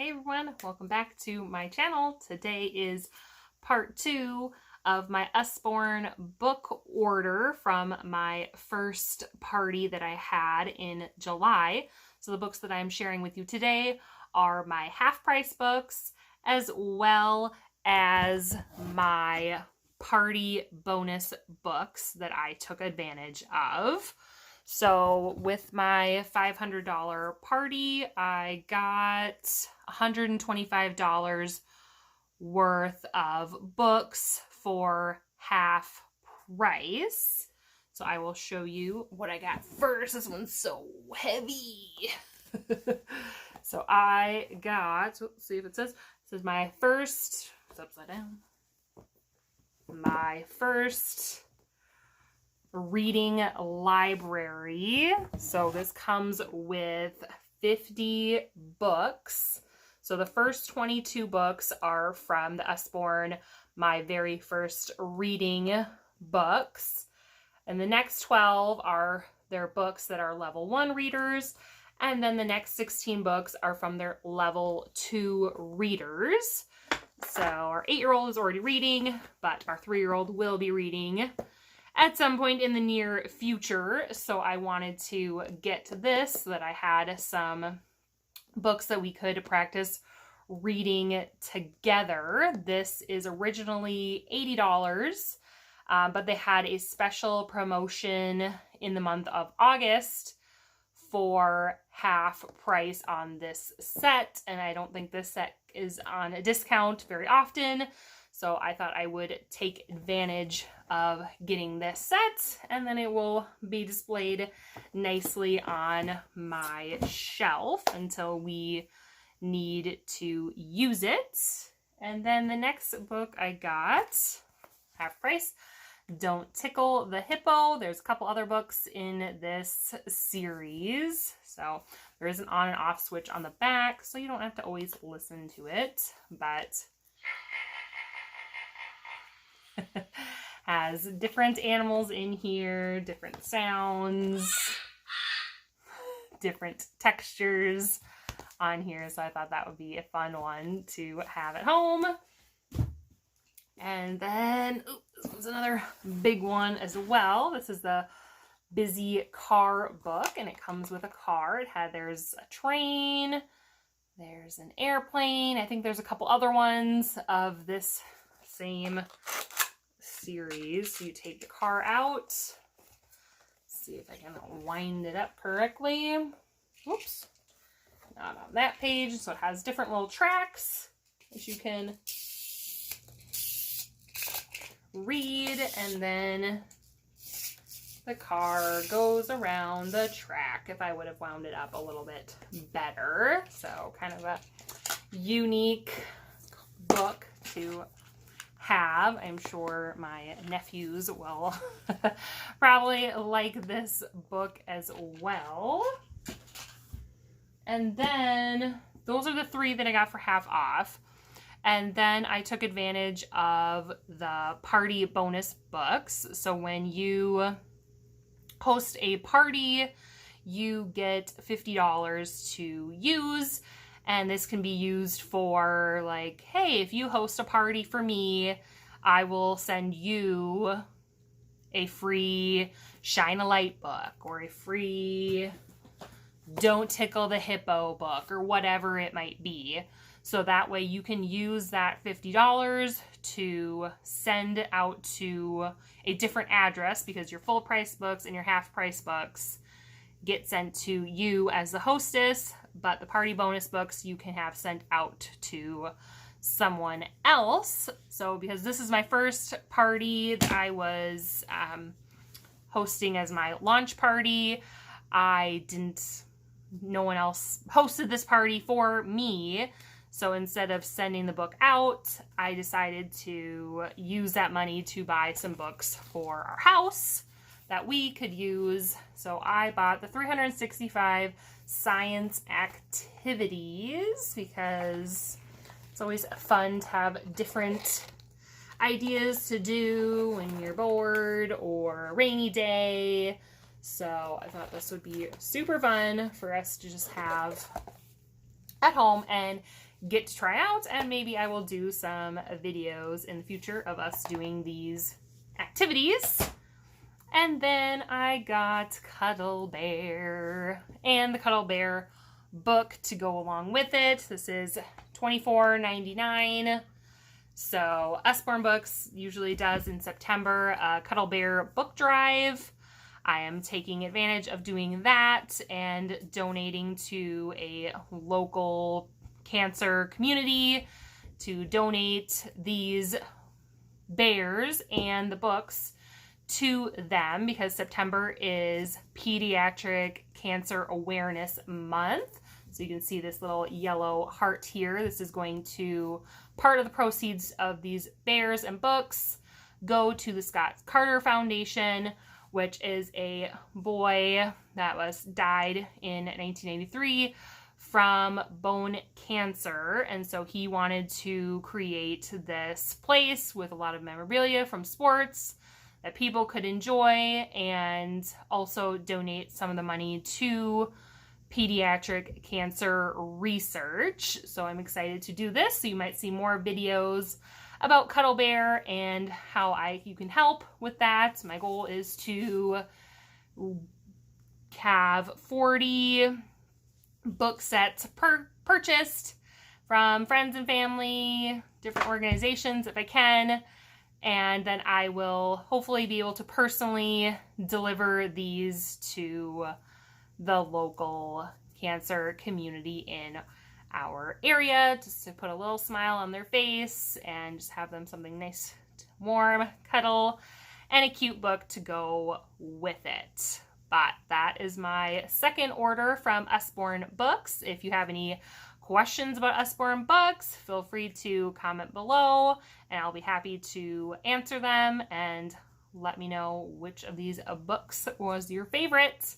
Hey everyone, welcome back to my channel. Today is part 2 of my Usborne book order from my first party that I had in July. So the books that I'm sharing with you today are my half-price books as well as my party bonus books that I took advantage of. So with my $500 party, I got $125 worth of books for half price. So I will show you what I got first. This one's so heavy. So I got, let's see if it says my first, it's upside down. My first reading library. So this comes with 50 books. So the first 22 books are from the Usborne, my very first reading books. And the next 12 are their books that are level 1 readers. And then the next 16 books are from their level 2 readers. So our 8-year-old is already reading, but our 3-year-old will be reading at some point in the near future. So I wanted to get to this so that I had some books that we could practice reading together. This is originally $80, but they had a special promotion in the month of August for half price on this set, and I don't think this set is on a discount very often. So I thought I would take advantage of getting this set, and then it will be displayed nicely on my shelf until we need to use it. And then the next book I got, half price, Don't Tickle the Hippo. There's a couple other books in this series. So there is an on and off switch on the back, so you don't have to always listen to it, but has different animals in here, different sounds, different textures on here. So I thought that would be a fun one to have at home. And then, this one's another big one as well. This is the Busy Car book, and it comes with a car. There's a train, there's an airplane. I think there's a couple other ones of this same series. So you take the car out. Let's see if I can wind it up correctly. Whoops. Not on that page. So it has different little tracks that you can read, and then the car goes around the track. If I would have wound it up a little bit better. So kind of a unique book to have. I'm sure my nephews will probably like this book as well. And then those are the 3 that I got for half off. And then I took advantage of the party bonus books. So when you host a party, you get $50 to use. And this can be used for, like, hey, if you host a party for me, I will send you a free Shine a Light book or a free Don't Tickle the Hippo book or whatever it might be. So that way you can use that $50 to send out to a different address, because your full price books and your half price books get sent to you as the hostess, but the party bonus books you can have sent out to someone else. So because this is my first party that I was hosting as my launch party, no one else hosted this party for me. So instead of sending the book out, I decided to use that money to buy some books for our house that we could use. So I bought the 365 science activities because it's always fun to have different ideas to do when you're bored or a rainy day. So I thought this would be super fun for us to just have at home and get to try out, and maybe I will do some videos in the future of us doing these activities. And then I got Cuddle Bear and the Cuddle Bear book to go along with it. This is $24.99. So Usborne Books usually does in September a Cuddle Bear book drive. I am taking advantage of doing that and donating to a local cancer community to donate these bears and the books to them, because September is Pediatric Cancer Awareness Month. So you can see this little yellow heart here. This is going to, part of the proceeds of these bears and books go to the Scott Carter Foundation, which is a boy that died in 1993 from bone cancer. And so he wanted to create this place with a lot of memorabilia from sports that people could enjoy, and also donate some of the money to pediatric cancer research. So I'm excited to do this. So you might see more videos about Cuddle Bear and how you can help with that. My goal is to have 40 book sets purchased from friends and family, different organizations if I can. And then I will hopefully be able to personally deliver these to the local cancer community in our area, just to put a little smile on their face and just have them something nice, warm, cuddle, and a cute book to go with it. But that is my second order from Usborne Books. If you have any questions about Usborne Books, feel free to comment below, and I'll be happy to answer them, and let me know which of these books was your favorite.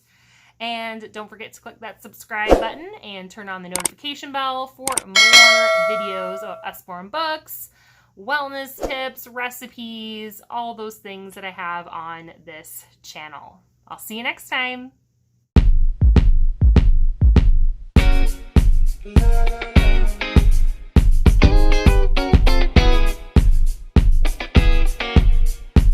And don't forget to click that subscribe button and turn on the notification bell for more videos of Usborne Books, wellness tips, recipes, all those things that I have on this channel. I'll see you next time. La, la,